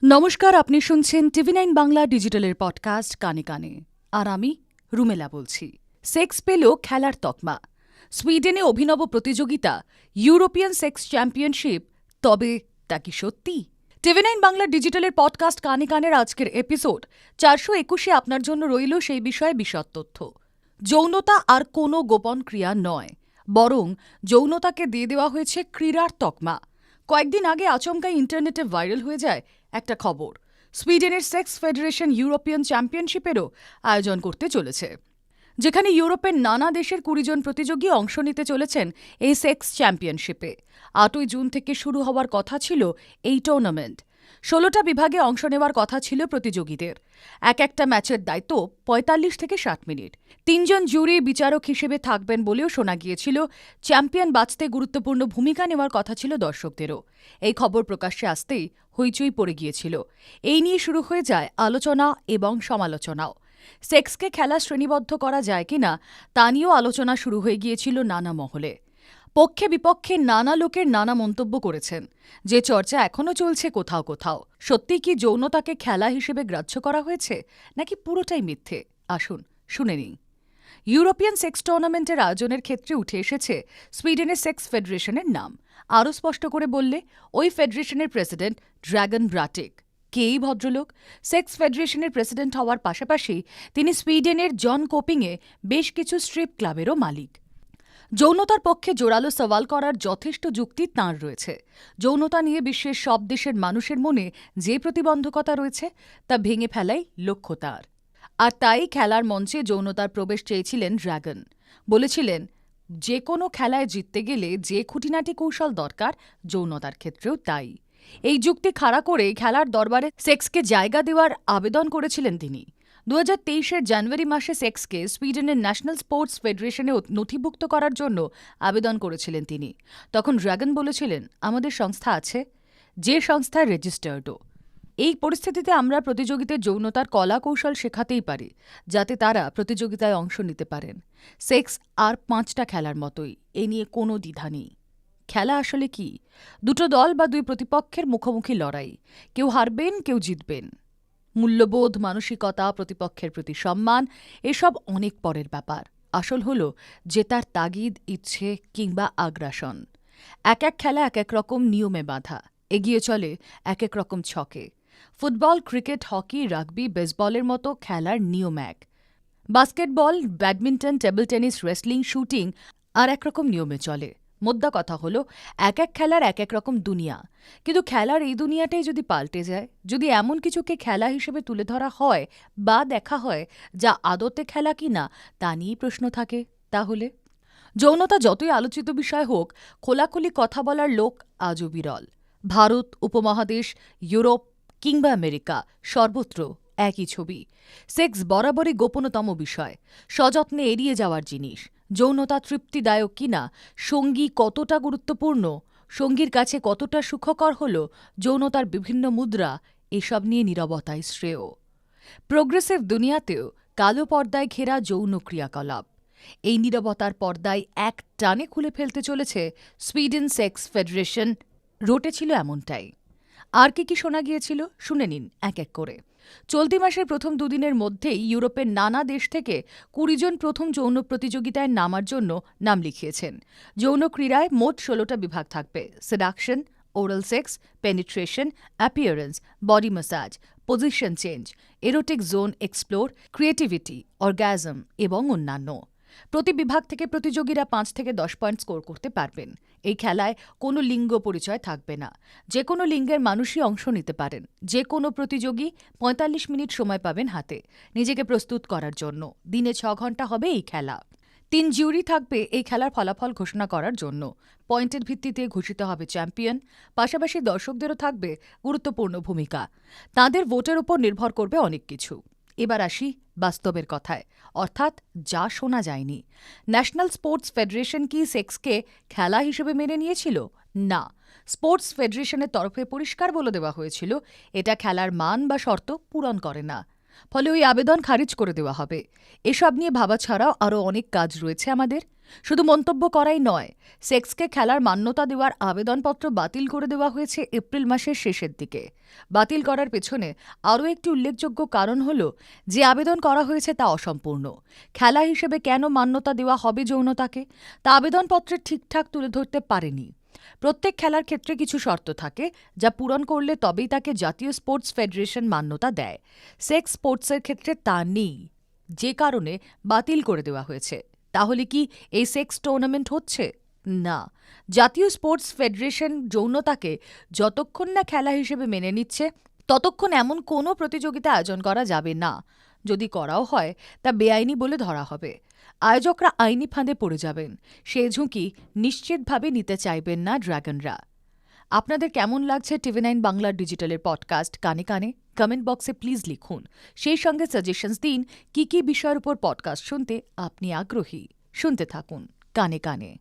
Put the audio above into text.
নমস্কার, আপনি শুনছেন TV9 বাংলা ডিজিটালের পডকাস্ট কানে কানে। আর আমি রুমেলা বলছি। সেক্স পেল খেলার তকমা। সুইডেনে অভিনব প্রতিযোগিতা, ইউরোপিয়ান সেক্স চ্যাম্পিয়নশিপ। তবে তা কি সত্যি? TV9 বাংলা ডিজিটালের পডকাস্ট কানে কানের আজকের এপিসোড 421-এ আপনার জন্য রইল সেই বিষয়ে বিশদ তথ্য। যৌনতা আর কোনো গোপন ক্রিয়া নয়, বরং যৌনতাকে দিয়ে দেওয়া হয়েছে ক্রীড়ার তকমা। কয়েকদিন আগে আচমকাই ইন্টারনেটে ভাইরাল হয়ে যায় একটা খবর, সুইডেনের সেক্স ফেডারেশন ইউরোপিয়ান চ্যাম্পিয়নশিপেরও আয়োজন করতে চলেছে, যেখানে ইউরোপের নানা দেশের 20 জন প্রতিযোগী অংশ নিতে চলেছেন এই সেক্স চ্যাম্পিয়নশিপে। 8ই জুন থেকে শুরু হওয়ার কথা ছিল এই টুর্নামেন্ট। 16টা বিভাগে অংশ নেওয়ার কথা ছিল প্রতিযোগীদের। এক একটা ম্যাচের দায়িত্ব 45 থেকে 60 মিনিট। 3 জন জুরি বিচারক হিসেবে থাকবেন বলেও শোনা গিয়েছিল। চ্যাম্পিয়ন বাছতে গুরুত্বপূর্ণ ভূমিকা নেওয়ার কথা ছিল দর্শকদেরও। এই খবর প্রকাশ্যে আসতেই হইচই পড়ে গিয়েছিল। এই নিয়ে শুরু হয়ে যায় আলোচনা এবং সমালোচনাও। সেক্সকে খেলা শ্রেণীবদ্ধ করা যায় কিনা তা নিয়েও আলোচনা শুরু হয়ে গিয়েছিল নানা মহলে। পক্ষে বিপক্ষে নানা লোকের নানা মন্তব্য করেছেন, যে চর্চা এখনও চলছে কোথাও কোথাও। সত্যি কি যৌনতাকে খেলা হিসেবে গ্রাহ্য করা হয়েছে, নাকি পুরোটাই মিথ্যে? আসুন শুনে নিই। ইউরোপিয়ান সেক্স টুর্নামেন্টের আয়োজনের ক্ষেত্রে উঠে এসেছে সুইডেনের সেক্স ফেডারেশনের নাম। আরও স্পষ্ট করে বললে, ওই ফেডারেশনের প্রেসিডেন্ট ড্র্যাগন ব্রাটিক। কে এই ভদ্রলোক? সেক্স ফেডারেশনের প্রেসিডেন্ট হওয়ার পাশাপাশি তিনি সুইডেনের জন কোপিংয়ে বেশ কিছু স্ট্রিপ ক্লাবেরও মালিক। যৌনতার পক্ষে জোরালো সওয়াল করার যথেষ্ট যুক্তি তাঁর রয়েছে। যৌনতা নিয়ে বিশ্বের সব দেশের মানুষের মনে যে প্রতিবন্ধকতা রয়েছে তা ভেঙে ফেলাই লক্ষ্য তাঁর। আর তাই খেলার মঞ্চে যৌনতার প্রবেশ চেয়েছিলেন ড্র্যাগন। বলেছিলেন, যে কোনো খেলায় জিততে গেলে যে খুঁটিনাটি কৌশল দরকার, যৌনতার ক্ষেত্রেও তাই। এই যুক্তি খাড়া করে খেলার দরবারে সেক্সকে জায়গা দেওয়ার আবেদন করেছিলেন তিনি। 2023-এর জানুয়ারি মাসে সেক্সকে সুইডেনের ন্যাশনাল স্পোর্টস ফেডারেশনে নথিভুক্ত করার জন্য আবেদন করেছিলেন তিনি। তখন ড্র্যাগন বলেছিলেন, আমাদের সংস্থা আছে, যে সংস্থা রেজিস্টার্ডও। এই পরিস্থিতিতে আমরা প্রতিযোগীদের যৌনতার কলা কৌশল শেখাতেই পারি, যাতে তারা প্রতিযোগিতায় অংশ নিতে পারেন। সেক্স আর 5টা খেলার মতোই, এ নিয়ে কোনো দ্বিধা নেই। খেলা আসলে কি? দুটো দল বা দুই প্রতিপক্ষের মুখোমুখি লড়াই। কেউ হারবেন, কেউ জিতবেন। মূল্যবোধ, মানসিকতা, প্রতিপক্ষের প্রতি সম্মান, এসব অনেক পরের ব্যাপার। আসল হলো জেতার তাগিদ, ইচ্ছে কিংবা আগ্রাসন। এক এক খেলা এক এক রকম নিয়মে বাঁধা, এগিয়ে চলে এক এক রকম ছকে। ফুটবল, ক্রিকেট, হকি, রাগবি, বেসবলের মতো খেলার নিয়ম এক। Basketball, badminton, table tennis, wrestling, shooting আর একরকম নিয়মে চলে। মোদ্দা কথা হলো, এক এক খেলার এক এক রকম দুনিয়া। কিন্তু খেলার এই দুনিয়াটাই যদি পাল্টে যায়, যদি এমন কিছুকে খেলা হিসেবে তুলে ধরা হয় বা দেখা হয় যা আদতে খেলা কিনা, তা নিয়েই প্রশ্ন থাকে। তাহলে যৌনতা যতই আলোচিত বিষয় হোক, খোলাখুলি কথা বলার লোক আজও বিরল। ভারত উপমহাদেশ, ইউরোপ কিংবা আমেরিকা, সর্বত্র একই ছবি। সেক্স বরাবরই গোপনতম বিষয়, সযত্নে এড়িয়ে যাওয়ার জিনিস। যৌনতা তৃপ্তিদায়ক কিনা, সঙ্গী কতটা গুরুত্বপূর্ণ, সঙ্গীর কাছে কতটা সুখকর হল যৌনতার বিভিন্ন মুদ্রা, এসব নিয়ে নীরবতাই শ্রেয়। প্রোগ্রেসিভ দুনিয়াতেও কালো পর্দায় ঘেরা যৌন ক্রিয়াকলাপ, এই নীরবতার পর্দায় এক টানে খুলে ফেলতে চলেছে সুইডেন সেক্স ফেডারেশন। রটেছিল এমনটাই। আর কি কি শোনা গিয়েছিল শুনে নিন এক এক করে। চলতি মাসের প্রথম দুদিনের মধ্যেই ইউরোপের নানা দেশ থেকে 20 জন প্রথম যৌন প্রতিযোগিতায় নামার জন্য নাম লিখিয়েছেন। যৌন ক্রীড়ায় মোট 16টা বিভাগ থাকবে: seduction, oral sex, penetration, appearance, body massage, position change, erotic zone explore, creativity, orgasm এবং অন্যান্য। প্রতি বিভাগ থেকে প্রতিযোগীরা 5 থেকে 10 পয়েন্ট স্কোর করতে পারবেন। এই খেলায় কোনো লিঙ্গ পরিচয় থাকবে না, যে কোনো লিঙ্গের মানুষই অংশ নিতে পারেন। যে কোনো প্রতিযোগী 45 মিনিট সময় পাবেন হাতে নিজেকে প্রস্তুত করার জন্য। দিনে 6 ঘন্টা হবে এই খেলা। 3 জিউরি থাকবে এই খেলার ফলাফল ঘোষণা করার জন্য। পয়েন্টের ভিত্তিতে ঘোষিত হবে চ্যাম্পিয়ন। পাশাপাশি দর্শকদেরও থাকবে গুরুত্বপূর্ণ ভূমিকা। তাঁদের ভোটের উপর নির্ভর করবে অনেক কিছু। এবার আসি বাস্তবের কথায়, অর্থাৎ যা শোনা যায়নি। ন্যাশনাল স্পোর্টস ফেডারেশন কি সেক্সকে খেলা হিসেবে মেনে নিয়েছিল? না। স্পোর্টস ফেডারেশনের তরফে পরিষ্কার বলে দেওয়া হয়েছিল, এটা খেলার মান বা শর্ত পূরণ করে না। ফলে ওই আবেদন খারিজ করে দেওয়া হবে। এসব নিয়ে ভাবা ছাড়াও আরও অনেক কাজ রয়েছে আমাদের। শুধু মন্তব্য করাই নয়, সেক্সকে খেলার মান্যতা দেওয়ার আবেদনপত্র বাতিল করে দেওয়া হয়েছে এপ্রিল মাসের শেষের দিকে। বাতিল করার পেছনে আরও একটি উল্লেখযোগ্য কারণ হল যে আবেদন করা হয়েছে তা অসম্পূর্ণ। খেলা হিসেবে কেন মান্যতা দেওয়া হবে যৌনতাকে, তা আবেদনপত্রে ঠিকঠাক তুলে ধরতে পারেনি। প্রত্যেক খেলার ক্ষেত্রে কিছু শর্ত থাকে, যা পূরণ করলে তবেই তাকে জাতীয় স্পোর্টস ফেডারেশন মান্যতা দেয়। সেক্স স্পোর্টসের ক্ষেত্রে তা নেই, যে কারণে বাতিল করে দেওয়া হয়েছে। তাহলে কি এই সেক্স টুর্নামেন্ট হচ্ছে? না। জাতীয় স্পোর্টস ফেডারেশন যৌনতাকে যতক্ষণ না খেলা হিসেবে মেনে নিচ্ছে, ততক্ষণ এমন কোনো প্রতিযোগিতা আয়োজন করা যাবে না। যদি করাও হয়, তা বেআইনি বলে ধরা হবে। আয়োজকরা আইনি ফাঁদে পড়ে যাবেন। সে ঝুঁকি নিশ্চিতভাবে নিতে চাইবেন না ড্রাগনরা। আপনাদের কেমন লাগছে TV9 বাংলার ডিজিটালের পডকাস্ট কানে কানে? কমেন্ট বক্সে প্লিজ লিখুন। সেই সঙ্গে সাজেশনস দিন কি কি বিষয়ের উপর পডকাস্ট শুনতে আপনি আগ্রহী। শুনতে থাকুন কানে কানে।